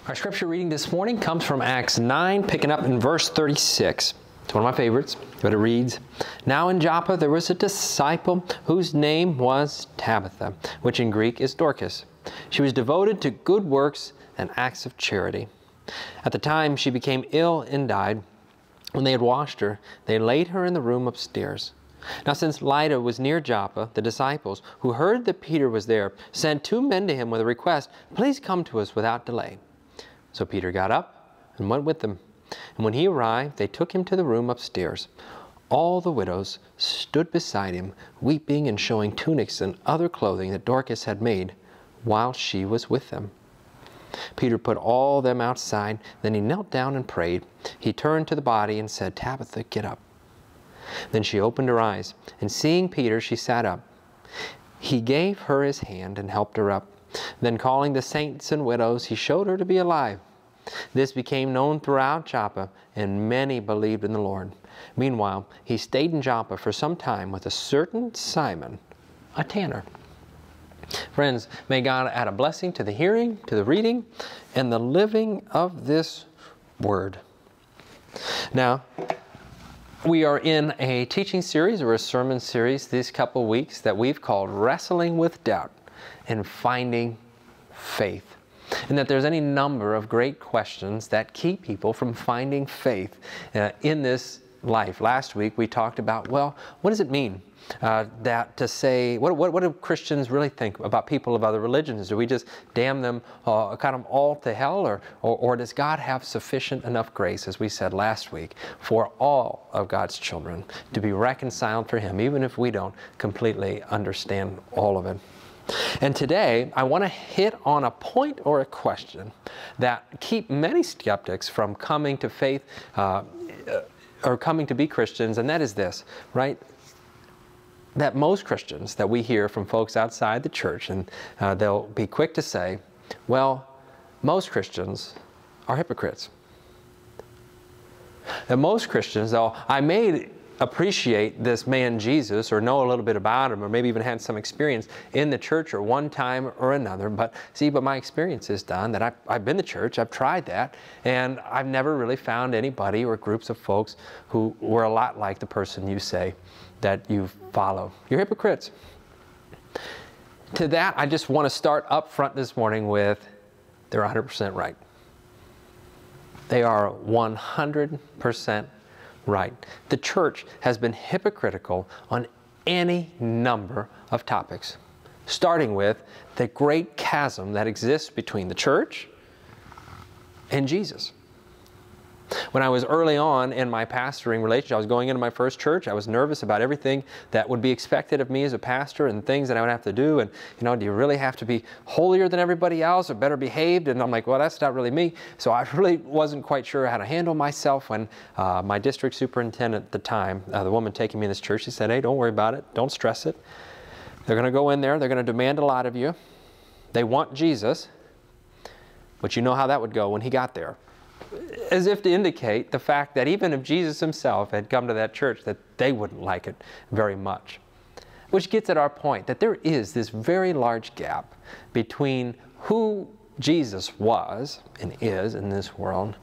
Our scripture reading this morning comes from Acts 9, picking up in verse 36. It's one of my favorites, but it reads, "Now in Joppa there was a disciple whose name was Tabitha, which in Greek is Dorcas. She was devoted to good works and acts of charity. At the time she became ill and died. When they had washed her, they laid her in the room upstairs. Now since Lydda was near Joppa, the disciples, who heard that Peter was there, sent 2 men to him with a request, 'Please come to us without delay.' So Peter got up and went with them. And when he arrived, they took him to the room upstairs. All the widows stood beside him, weeping and showing tunics and other clothing that Dorcas had made while she was with them. Peter put all them outside. Then he knelt down and prayed. He turned to the body and said, 'Tabitha, get up.' Then she opened her eyes, and seeing Peter, she sat up. He gave her his hand and helped her up. Then calling the saints and widows, he showed her to be alive. This became known throughout Joppa, and many believed in the Lord. Meanwhile, he stayed in Joppa for some time with a certain Simon, a tanner." Friends, may God add a blessing to the hearing, to the reading, and the living of this word. Now, we are in a teaching series or a sermon series these couple weeks that we've called Wrestling with Doubt and Finding Faith. And that there's any number of great questions that keep people from finding faith in this life. Last week we talked about, well, what does it mean that to say, what do Christians really think about people of other religions? Do we just damn them kind of all to hell, or does God have sufficient enough grace, as we said last week, for all of God's children to be reconciled for Him, even if we don't completely understand all of it? And today, I want to hit on a point or a question that keep many skeptics from coming to faith or coming to be Christians, and that is this, right? That most Christians that we hear from folks outside the church, and they'll be quick to say, well, most Christians are hypocrites. And most Christians, though I may appreciate this man Jesus, or know a little bit about him, or maybe even had some experience in the church or one time or another, but my experience is done that I've been to church, I've tried that, and I've never really found anybody or groups of folks who were a lot like the person you say that you follow. You're hypocrites. To that, I just want to start up front this morning with, they're 100% right. They are 100% right. The church has been hypocritical on any number of topics, starting with the great chasm that exists between the church and Jesus. When I was early on in my pastoring relationship, I was going into my first church. I was nervous about everything that would be expected of me as a pastor and things that I would have to do. And, do you really have to be holier than everybody else or better behaved? And I'm like, well, that's not really me. So I really wasn't quite sure how to handle myself when my district superintendent at the time, the woman taking me in this church, she said, "Hey, don't worry about it. Don't stress it. They're going to go in there. They're going to demand a lot of you. They want Jesus. But you know how that would go when he got there." As if to indicate the fact that even if Jesus himself had come to that church, that they wouldn't like it very much. Which gets at our point that there is this very large gap between who Jesus was and is in this world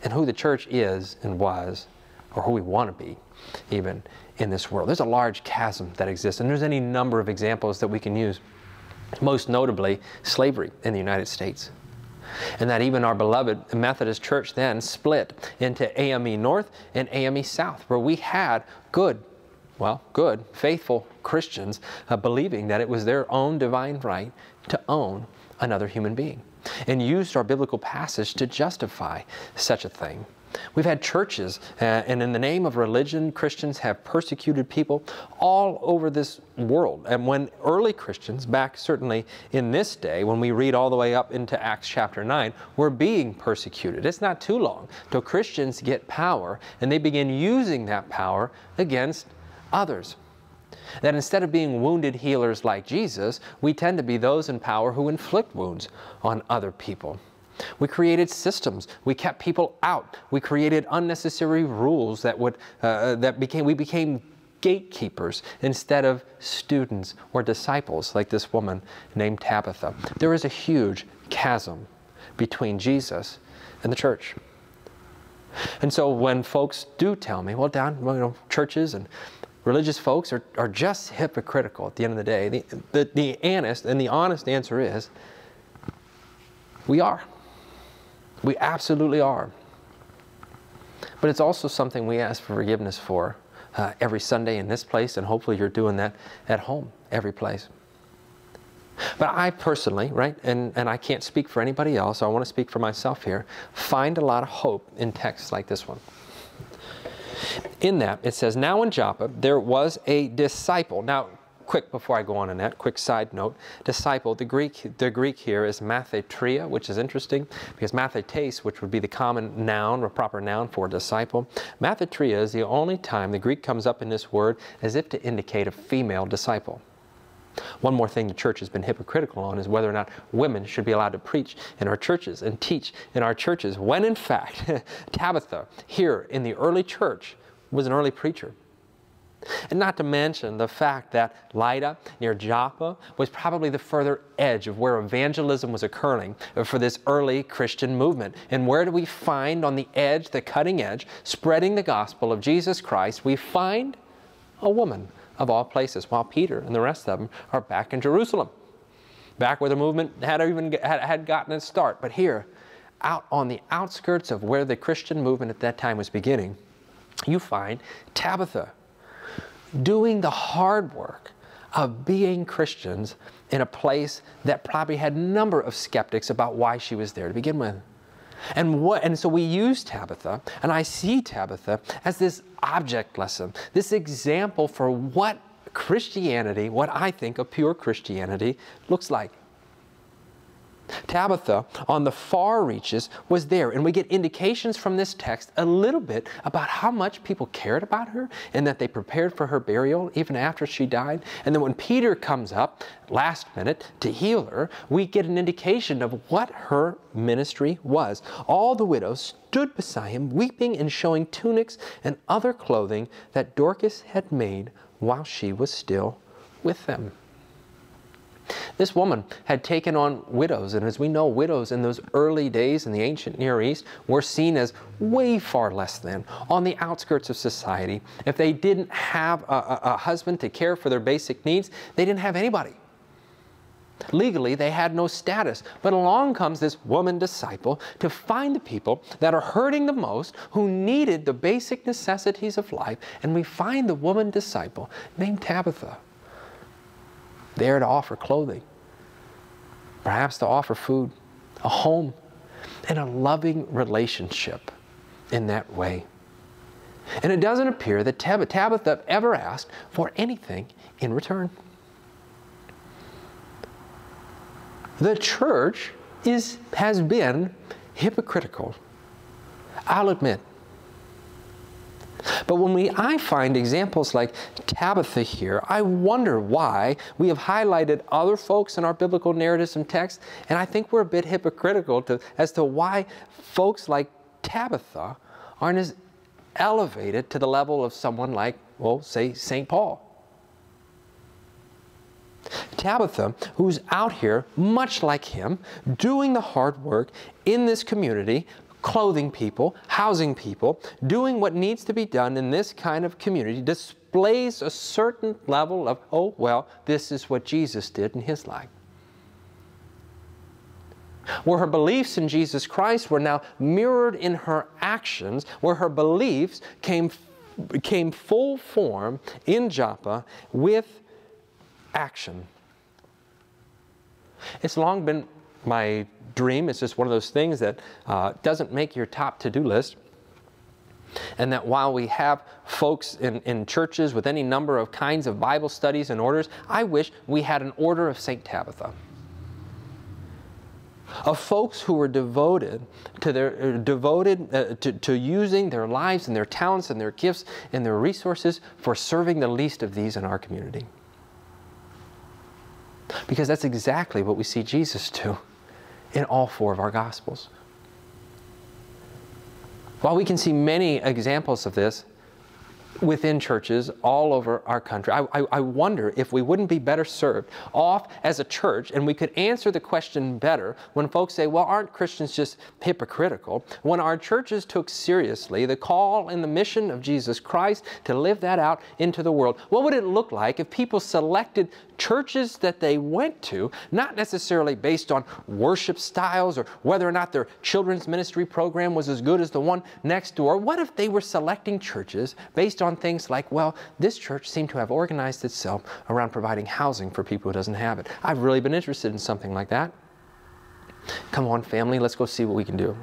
and who the church is and was, or who we want to be even in this world. There's a large chasm that exists, and there's any number of examples that we can use. Most notably, slavery in the United States. And that even our beloved Methodist church then split into AME North and AME South, where we had good, faithful Christians believing that it was their own divine right to own another human being, and used our biblical passage to justify such a thing. We've had churches, and in the name of religion, Christians have persecuted people all over this world. And when early Christians, back certainly in this day, when we read all the way up into Acts chapter 9, were being persecuted. It's not too long till Christians get power, and they begin using that power against others. That instead of being wounded healers like Jesus, we tend to be those in power who inflict wounds on other people. We created systems. We kept people out. We created unnecessary rules that we became gatekeepers instead of students or disciples like this woman named Tabitha. There is a huge chasm between Jesus and the church. And so when folks do tell me, well, Don, churches and religious folks are just hypocritical at the end of the day, the honest answer is, we are. We absolutely are. But it's also something we ask for forgiveness for every Sunday in this place, and hopefully you're doing that at home, every place. But I personally, right, and I can't speak for anybody else, so I want to speak for myself here, find a lot of hope in texts like this one. In that, it says, now in Joppa, there was a disciple. Now, quick, before I go on in that, quick side note, disciple, the Greek here is mathetria, which is interesting, because mathetes, which would be the common noun or proper noun for disciple, mathetria is the only time the Greek comes up in this word as if to indicate a female disciple. One more thing the church has been hypocritical on is whether or not women should be allowed to preach in our churches and teach in our churches, when in fact Tabitha here in the early church was an early preacher. And not to mention the fact that Lydda near Joppa was probably the further edge of where evangelism was occurring for this early Christian movement. And where do we find on the edge, the cutting edge, spreading the gospel of Jesus Christ? We find a woman of all places, while Peter and the rest of them are back in Jerusalem, back where the movement had gotten its start. But here, out on the outskirts of where the Christian movement at that time was beginning, you find Tabitha doing the hard work of being Christians in a place that probably had a number of skeptics about why she was there to begin with. And so we use Tabitha, and I see Tabitha as this object lesson, this example for what Christianity, what I think of pure Christianity, looks like. Tabitha, on the far reaches, was there, and we get indications from this text a little bit about how much people cared about her and that they prepared for her burial even after she died. And then when Peter comes up last minute to heal her, we get an indication of what her ministry was. All the widows stood beside him, weeping and showing tunics and other clothing that Dorcas had made while she was still with them. This woman had taken on widows, and as we know, widows in those early days in the ancient Near East were seen as way far less than, on the outskirts of society. If they didn't have a husband to care for their basic needs, they didn't have anybody. Legally, they had no status. But along comes this woman disciple to find the people that are hurting the most, who needed the basic necessities of life, and we find the woman disciple named Tabitha, there to offer clothing, perhaps to offer food, a home, and a loving relationship in that way. And it doesn't appear that Tabitha ever asked for anything in return. The church has been hypocritical, I'll admit. But when I find examples like Tabitha here, I wonder why we have highlighted other folks in our biblical narratives and texts, and I think we're a bit hypocritical as to why folks like Tabitha aren't as elevated to the level of someone like, well, say, St. Paul. Tabitha, who's out here, much like him, doing the hard work in this community, clothing people, housing people, doing what needs to be done in this kind of community, displays a certain level of, oh, well, this is what Jesus did in his life. Where her beliefs in Jesus Christ were now mirrored in her actions, where her beliefs came full form in Joppa with action. It's long been my dream. It's just one of those things that doesn't make your top to-do list. And that while we have folks in churches with any number of kinds of Bible studies and orders, I wish we had an order of St. Tabitha. Of folks who were devoted to using their lives and their talents and their gifts and their resources for serving the least of these in our community. Because that's exactly what we see Jesus do in all four of our Gospels. While we can see many examples of this, within churches all over our country. I wonder if we wouldn't be better served off as a church, and we could answer the question better when folks say, well, aren't Christians just hypocritical? When our churches took seriously the call and the mission of Jesus Christ to live that out into the world. What would it look like if people selected churches that they went to, not necessarily based on worship styles or whether or not their children's ministry program was as good as the one next door? What if they were selecting churches based on things like, well, this church seemed to have organized itself around providing housing for people who doesn't have it. I've really been interested in something like that. Come on, family, let's go see what we can do.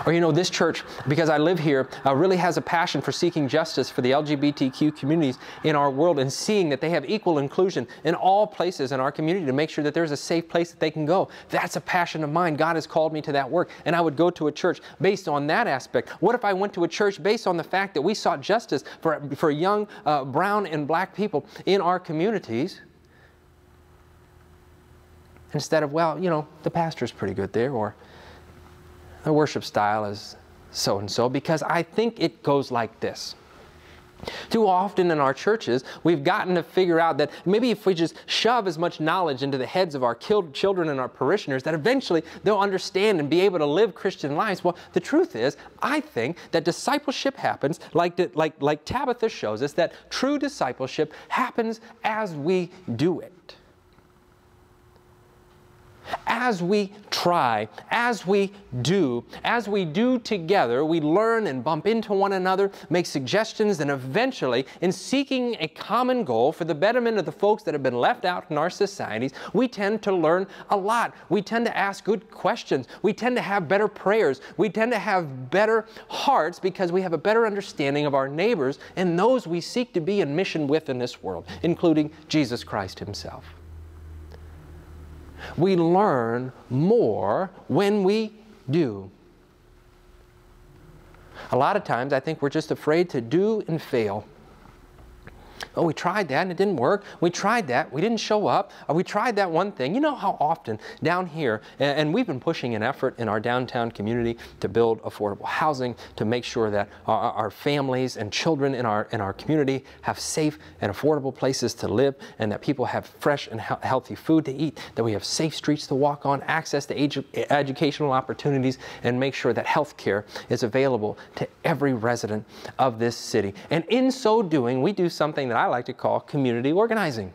Or, you know, this church, because I live here, really has a passion for seeking justice for the LGBTQ communities in our world and seeing that they have equal inclusion in all places in our community to make sure that there's a safe place that they can go. That's a passion of mine. God has called me to that work, and I would go to a church based on that aspect. What if I went to a church based on the fact that we sought justice for young brown and black people in our communities? Instead of, well, you know, the pastor's pretty good there, or the worship style is so-and-so, because I think it goes like this. Too often in our churches, we've gotten to figure out that maybe if we just shove as much knowledge into the heads of our children and our parishioners, that eventually they'll understand and be able to live Christian lives. Well, the truth is, I think that discipleship happens, like Tabitha shows us, that true discipleship happens as we do it. As we try, as we do together, we learn and bump into one another, make suggestions, and eventually, in seeking a common goal for the betterment of the folks that have been left out in our societies, we tend to learn a lot. We tend to ask good questions. We tend to have better prayers. We tend to have better hearts because we have a better understanding of our neighbors and those we seek to be in mission with in this world, including Jesus Christ Himself. We learn more when we do. A lot of times I think we're just afraid to do and fail. Oh, we tried that and it didn't work. We tried that, we didn't show up. We tried that one thing. You know how often down here, and we've been pushing an effort in our downtown community to build affordable housing, to make sure that our families and children in our community have safe and affordable places to live, and that people have fresh and healthy food to eat, that we have safe streets to walk on, access to educational opportunities, and make sure that health care is available to every resident of this city. And in so doing, we do something that I like to call community organizing.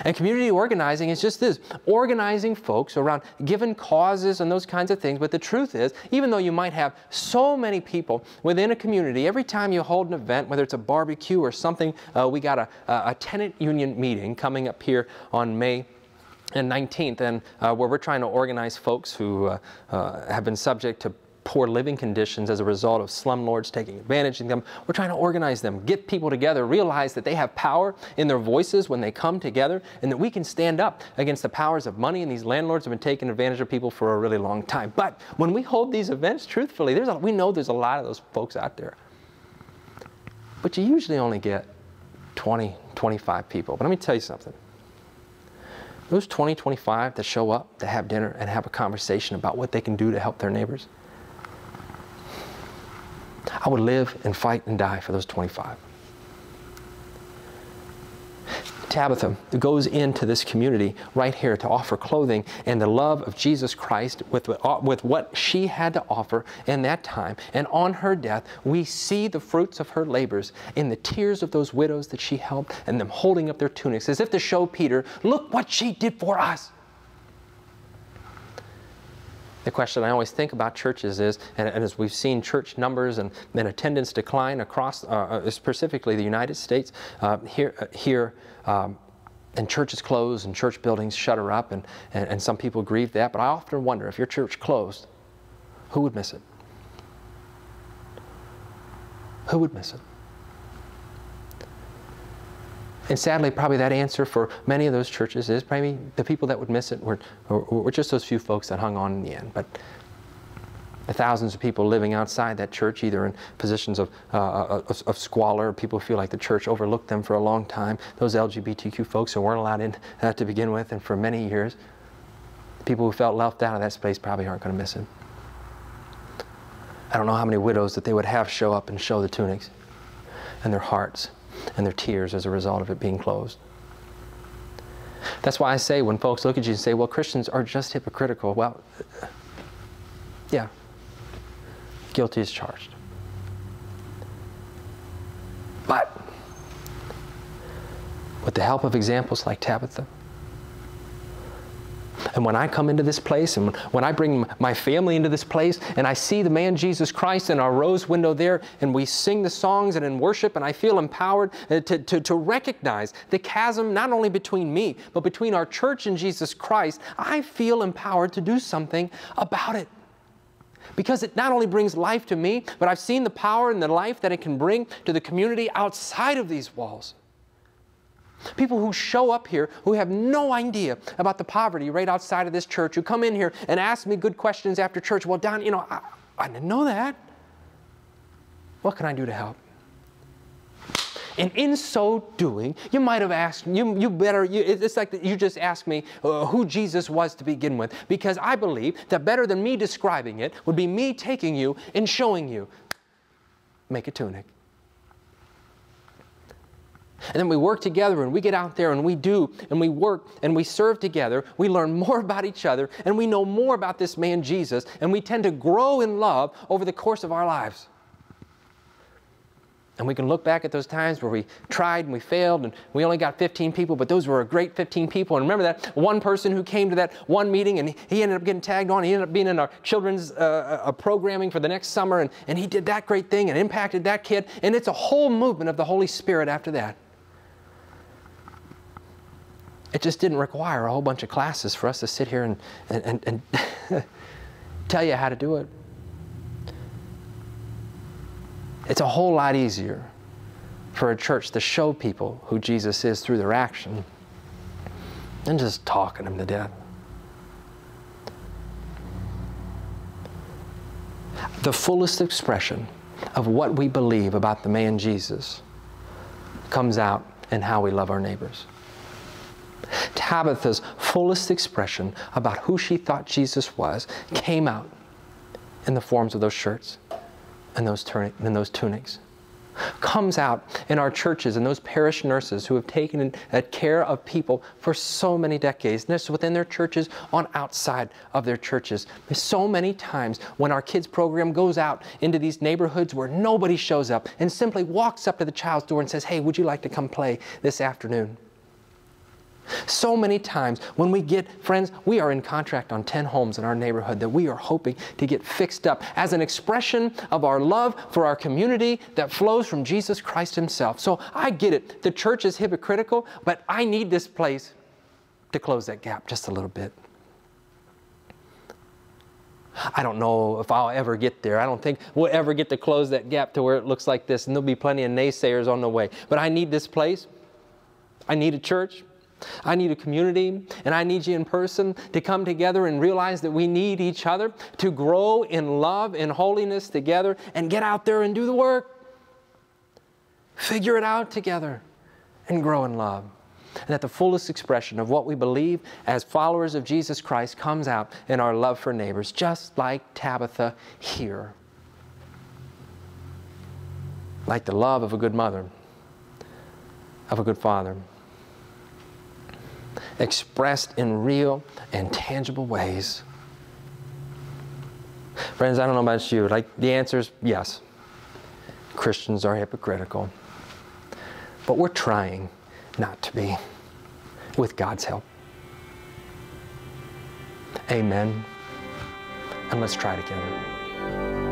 And community organizing is just this, organizing folks around given causes and those kinds of things. But the truth is, even though you might have so many people within a community, every time you hold an event, whether it's a barbecue or something, we got a tenant union meeting coming up here on May and 19th, and where we're trying to organize folks who have been subject to poor living conditions as a result of slumlords taking advantage of them. We're trying to organize them, get people together, realize that they have power in their voices when they come together, and that we can stand up against the powers of money, and these landlords have been taking advantage of people for a really long time. But when we hold these events, truthfully, we know there's a lot of those folks out there. But you usually only get 20, 25 people. But let me tell you something. Those 20, 25 that show up to have dinner and have a conversation about what they can do to help their neighbors, I would live and fight and die for those 25. Tabitha goes into this community right here to offer clothing and the love of Jesus Christ with what she had to offer in that time. And on her death, we see the fruits of her labors in the tears of those widows that she helped and them holding up their tunics as if to show Peter, look what she did for us. The question I always think about churches is, and as we've seen church numbers and attendance decline across, specifically the United States, here and churches close and church buildings shutter up, and some people grieve that. But I often wonder, if your church closed, who would miss it? Who would miss it? And sadly, probably that answer for many of those churches is probably the people that would miss it were just those few folks that hung on in the end. But the thousands of people living outside that church, either in positions of squalor, people who feel like the church overlooked them for a long time, those LGBTQ folks who weren't allowed in to begin with, and for many years, the people who felt left out of that space probably aren't going to miss it. I don't know how many widows that they would have show up and show the tunics and their hearts and their tears as a result of it being closed. That's why I say when folks look at you and say, well, Christians are just hypocritical. Well, yeah, guilty as charged. But with the help of examples like Tabitha, and when I come into this place, and when I bring my family into this place, and I see the man Jesus Christ in our rose window there, and we sing the songs and in worship, and I feel empowered to recognize the chasm not only between me, but between our church and Jesus Christ, I feel empowered to do something about it. Because it not only brings life to me, but I've seen the power and the life that it can bring to the community outside of these walls. People who show up here who have no idea about the poverty right outside of this church, who come in here and ask me good questions after church. Well, Don, you know, I didn't know that. What can I do to help? And in so doing, you might have asked, it's like you just asked me who Jesus was to begin with, because I believe that better than me describing it would be me taking you and showing you. Make a tunic. And then we work together and we get out there and we do and we work and we serve together. We learn more about each other and we know more about this man Jesus, and we tend to grow in love over the course of our lives. And we can look back at those times where we tried and we failed and we only got 15 people, but those were a great 15 people. And remember that one person who came to that one meeting and he ended up getting tagged on. He ended up being in our children's programming for the next summer, and he did that great thing and impacted that kid. And it's a whole movement of the Holy Spirit after that. It just didn't require a whole bunch of classes for us to sit here and tell you how to do it. It's a whole lot easier for a church to show people who Jesus is through their action than just talking them to death. The fullest expression of what we believe about the man Jesus comes out in how we love our neighbors. Tabitha's fullest expression about who she thought Jesus was came out in the forms of those shirts and those tunics. Comes out in our churches and those parish nurses who have taken care of people for so many decades, not just within their churches, on outside of their churches. So many times when our kids program goes out into these neighborhoods where nobody shows up and simply walks up to the child's door and says, hey, would you like to come play this afternoon? So many times when we get, friends, we are in contract on 10 homes in our neighborhood that we are hoping to get fixed up as an expression of our love for our community that flows from Jesus Christ himself. So I get it. The church is hypocritical, but I need this place to close that gap just a little bit. I don't know if I'll ever get there. I don't think we'll ever get to close that gap to where it looks like this, and there'll be plenty of naysayers on the way. But I need this place. I need a church. I need a community, and I need you in person to come together and realize that we need each other to grow in love and holiness together and get out there and do the work. Figure it out together and grow in love. And that the fullest expression of what we believe as followers of Jesus Christ comes out in our love for neighbors, just like Tabitha here. Like the love of a good mother, of a good father, expressed in real and tangible ways. Friends, I don't know about you. Like, the answer is yes. Christians are hypocritical. But we're trying not to be, with God's help. Amen. And let's try together.